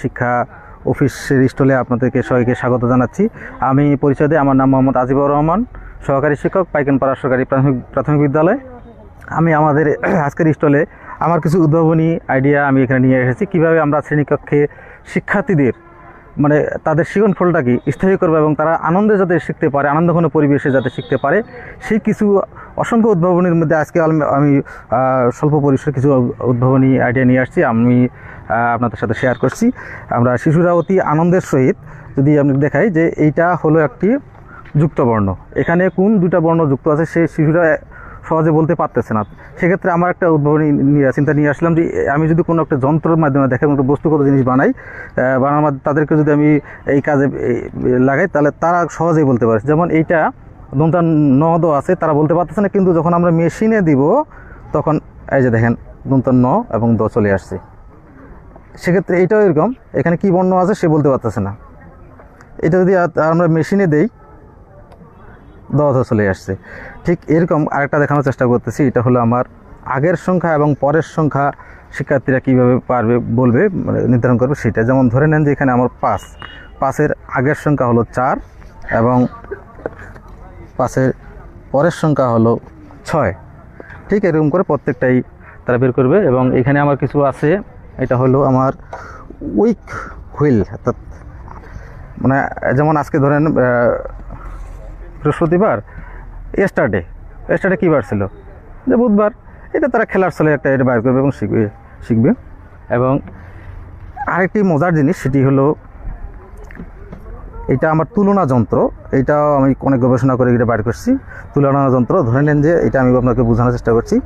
শিক্ষা অফিসের স্টলে আপনাদেরকে সবাইকে স্বাগত জানাচ্ছি। আমি পরিচয় দিই, আমার নাম মোহাম্মদ আজিবুর রহমান, সহকারী শিক্ষক, পাইকানপাড়া সরকারি প্রাথমিক বিদ্যালয়। আমি আমাদের আজকের স্টলে আমার কিছু উদ্ভাবনী আইডিয়া আমি এখানে নিয়ে এসেছি, কীভাবে আমরা শ্রেণীকক্ষে শিক্ষার্থীদের মানে তাদের শিক্ষণফলটাকে স্থায়ী করবো এবং তারা আনন্দে যাতে শিখতে পারে, আনন্দঘন পরিবেশে যাতে শিখতে পারে, সেই কিছু অসংখ্য উদ্ভাবনীর মধ্যে আজকে আমি স্বল্প পরিসরে কিছু উদ্ভাবনী আইডিয়া নিয়ে আসছি, আমি আপনাদের সাথে শেয়ার করছি। আমরা শিশুরা অতি আনন্দের সহিত যদি আমি দেখাই যে এইটা হলো একটি যুক্ত বর্ণ, এখানে কোন দুটা বর্ণ যুক্ত আছে সে শিশুরা সহজে বলতে পারতেছে না। সেক্ষেত্রে আমার একটা উদ্ভাবনী চিন্তা নিয়ে আসলাম যে আমি যদি কোনো একটা যন্ত্রের মাধ্যমে দেখে কোনো বস্তুগত জিনিস বানানোর মাধ্যমে তাদেরকে যদি আমি এই কাজে লাগাই তাহলে তারা সহজেই বলতে পারে। যেমন এইটা দন্তা ন দ আছে, তারা বলতে পারতেছে না, কিন্তু যখন আমরা মেশিনে দিব তখন এই যে দেখেন দন্তা ন এবং দ চলে আসছে। সেক্ষেত্রে এইটাও এরকম, এখানে কী বর্ণ আছে সে বলতে পারতেছে না, এটা যদি আমরা মেশিনে দেই দ চলে আসছে। ঠিক এরকম আরেকটা দেখানোর চেষ্টা করতেছি, এটা হলো আমার আগের সংখ্যা এবং পরের সংখ্যা শিক্ষার্থীরা কীভাবে বলবে মানে নির্ধারণ করবে সেটা। যেমন ধরে নেন যে এখানে আমার 5-এর আগের সংখ্যা হলো 4 এবং 5-এর পরের সংখ্যা হলো 6। ঠিক এরকম করে প্রত্যেকটাই তারা বের করবে। এবং এখানে আমার কিছু আছে, এটা হলো আমার উইক হুইল, অর্থাৎ মানে যেমন আজকে ধরেন বৃহস্পতিবার, এস্টারডে কী বার ছিল, যে বুধবার, এটা তারা খেলার ছলে একটা এটা বাইর করবে এবং শিখবে। এবং আরেকটি মজার জিনিস সেটি হলো এটা আমার তুলনা যন্ত্র, এটাও আমি অনেক গবেষণা করে এটা বাইর করছি। তুলনা যন্ত্র ধরে নেন যে এটা আমি আপনাকে বোঝানোর চেষ্টা করছি।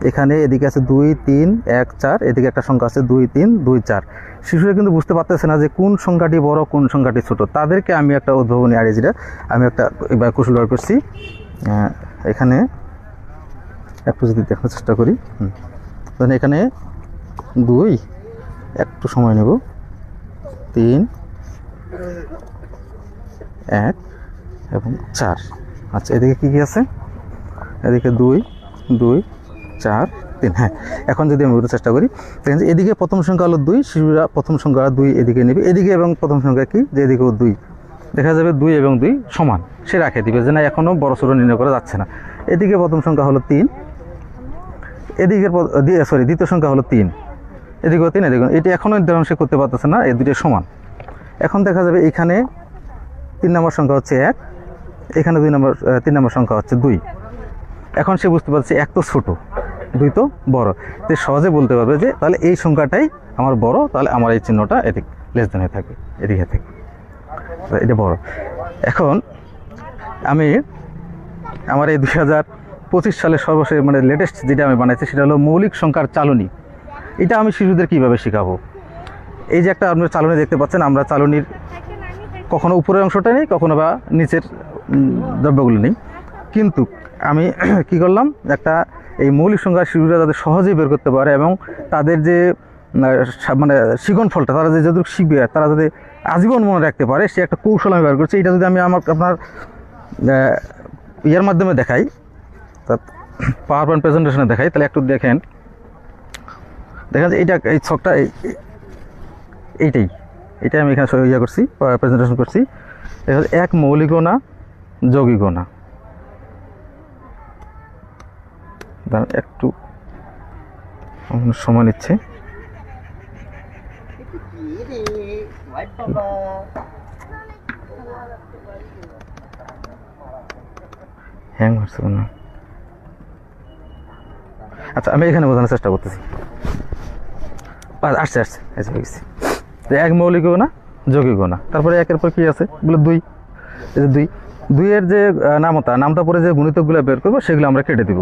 এখানে এদিকে আছে 2, 3, 1, 4, এদিকে একটা সংখ্যা আছে 2, 3, 2, 4। শিশুরা কিন্তু বুঝতে পারতেছে না যে কোন সংখ্যাটি বড় কোন সংখ্যাটি ছোট। তাদেরকে আমি একটা উদ্ভাবনী আইডিয়া আমি একটা এবার কৌশল বার করছি। এখানে একটু যদি দেখার চেষ্টা করি, এখানে 2, একটু সময় নেব, 3, 1 এবং 4। আচ্ছা, এদিকে কী আছে, এদিকে 2, 2, 4, 3। হ্যাঁ, এখন যদি আমি চেষ্টা করি দেখেন যে এদিকে প্রথম সংখ্যা হলো 2, শিশুরা প্রথম সংখ্যা 2 এদিকে নেবে, এদিকে এবং প্রথম সংখ্যা কি যে এদিকেও 2, দেখা যাবে 2 এবং 2 সমান, সে রাখে দিবে যে না এখনও বড় ছোটো নির্ণয় করা যাচ্ছে না। এদিকে প্রথম সংখ্যা হলো 3, এদিকে দ্বিতীয় সংখ্যা হলো 3, এদিকেও 3, এদিকে এটি এখনও নির্ধারণ সে করতে পারতেছে না, এই দুটো সমান। এখন দেখা যাবে এখানে 3 নম্বর সংখ্যা হচ্ছে 1, এখানে 3 নম্বর সংখ্যা হচ্ছে 2। এখন সে বুঝতে পারছে 1 তো ছোট, 2 তো বড়, সে সহজে বলতে পারবে যে তাহলে এই সংখ্যাটাই আমার বড়, তাহলে আমার এই চিহ্নটা এদিক লেস দেন হয়ে থাকবে, এদিকে থেকে এটা বড়। এখন আমি আমার এই 2025 সালের সর্বশেষ মানে লেটেস্ট যেটা আমি বানাইছি সেটা হলো মৌলিক সংখ্যার চালনী। এটা আমি শিশুদের কীভাবে শেখাবো। এই যে একটা আপনার চালনী দেখতে পাচ্ছেন, আমরা চালনীর কখনো উপরের অংশটা নেই, কখনো বা নিচের দ্রব্যগুলো নেই, কিন্তু আমি কি করলাম একটা এই মৌলিক সংখ্যা শিশুরা যাতে সহজেই বের করতে পারে এবং তাদের যে মানে শিক্ষণফলটা তারা যে যতটুকু শিখবে তারা যাতে আজীবন মনে রাখতে পারে সে একটা কৌশল আমি বের করছি। এটা যদি আমি আপনার ইয়ার মাধ্যমে দেখাই, পাওয়ার পয়েন্ট প্রেজেন্টেশনে দেখাই, তাহলে একটু দেখেন যে এইটা এই ছকটা এইটাই আমি এখানে ইয়ে করছি, প্রেজেন্টেশন করছি। এটা হচ্ছে 1 মৌলিক না যৌগিক না। একটু সময় নিচ্ছে, হ্যাং হচ্ছে না। আচ্ছা, আমি এখানে বোঝানোর চেষ্টা করতেছি। আসছে 1 মৌলিক না যৌগিক না, তারপরে 1-এর পর কি আছে বলে 2, এই যে 2-এর যে নামতা পরে যে গুণিতকগুলো বের করবো সেগুলো আমরা কেটে দিব।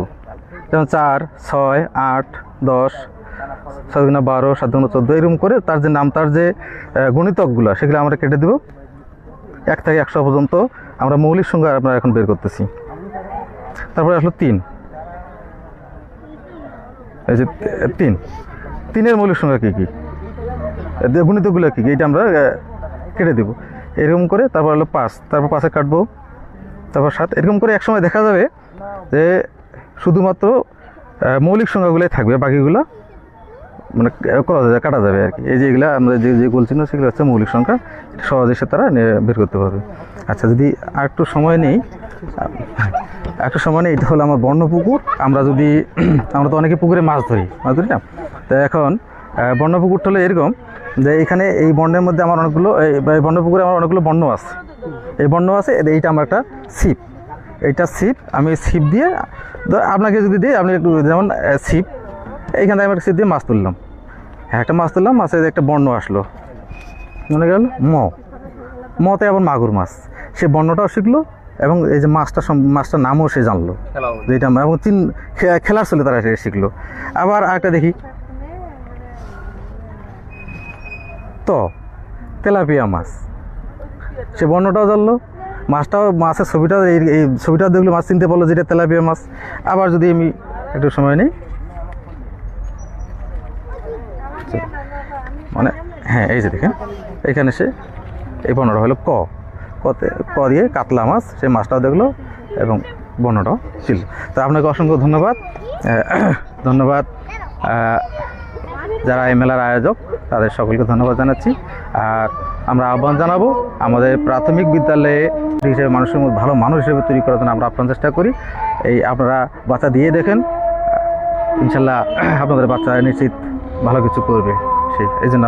যেমন 4, 6, 8, 10, 6 × 12, 7 × 14, এরকম করে তার যে তার যে গুণিতকগুলো সেগুলো আমরা কেটে দেব। 1 থেকে 100 পর্যন্ত আমরা মৌলিক সংখ্যা আমরা এখন বের করতেছি। তারপরে আসলো 3, এই যে 3-এর মৌলিক সংখ্যা কী কী, গুণিতকগুলো কী কী, এটা আমরা কেটে দেব এরকম করে। তারপর হলো 5, তারপর 5-এ কাটবো, তারপর 7, এরকম করে একসময় দেখা যাবে যে শুধুমাত্র মৌলিক সংখ্যাগুলোই থাকবে, বাকিগুলো মানে করা যাবে, কাটা যাবে আর কি। এই যে এগুলা আমরা যে গোল চিহ্ন সেগুলো হচ্ছে মৌলিক সংখ্যা, সহজে সে তারা বের করতে পারবে। আচ্ছা, যদি আর একটু সময় নেই, এটা হলো আমার বর্ণপুকুর। আমরা যদি আমরা তো অনেকে পুকুরে মাছ ধরি না, তো এখন বর্ণপুকুরটা হলো এরকম যে এখানে এই বর্ণের মধ্যে আমার অনেকগুলো, এই বর্ণপুকুরে আমার অনেকগুলো বর্ণ আছে, এই বর্ণ আছে, এইটা আমার একটা ছিপ, এইটা ছিপ। আমি ছিপ দিয়ে আপনাকে যদি দিই, আপনি একটু যেমন ছিপ, এইখানে আমি একটা ছিপ দিয়ে মাছ তুললাম, একটা মাছ তুললাম, মাছের একটা বর্ণ আসলো, মনে গেল মতে আবার মাগুর মাছ, সে বর্ণটাও শিখলো এবং এই যে মাছটার নামও সে জানলো, যেটা এবং খেলার চলে তারা সেটা শিখলো। আবার একটা দেখি তো তেলাপিয়া মাছ, সে বর্ণটাও জানলো, মাছের ছবিটাও এই ছবিটাও দেখলো, মাছ চিনতে পারলো যেটা তেলাপিয়া মাছ। আবার যদি আমি একটু সময় নিই, মানে হ্যাঁ, এই যে দেখেন এখানে সে এই বর্ণটা হলো ক দিয়ে কাতলা মাছ, সেই মাছটাও দেখলো এবং বর্ণটাও ছিল। তো আপনাকে অসংখ্য ধন্যবাদ যারা এই মেলার আয়োজক, তাদের সকলকে ধন্যবাদ জানাচ্ছি। আর আমরা আহ্বান জানাবো আমাদের প্রাথমিক বিদ্যালয়ে হিসেবে মানুষের মধ্যে ভালো মানুষ হিসেবে তৈরি করার জন্য আমরা আপ্রাণ চেষ্টা করি। এই আপনারা বাচ্চা দিয়ে দেখেন, ইনশাল্লাহ আপনাদের বাচ্চা নিশ্চিত ভালো কিছু করবে, এই জন্য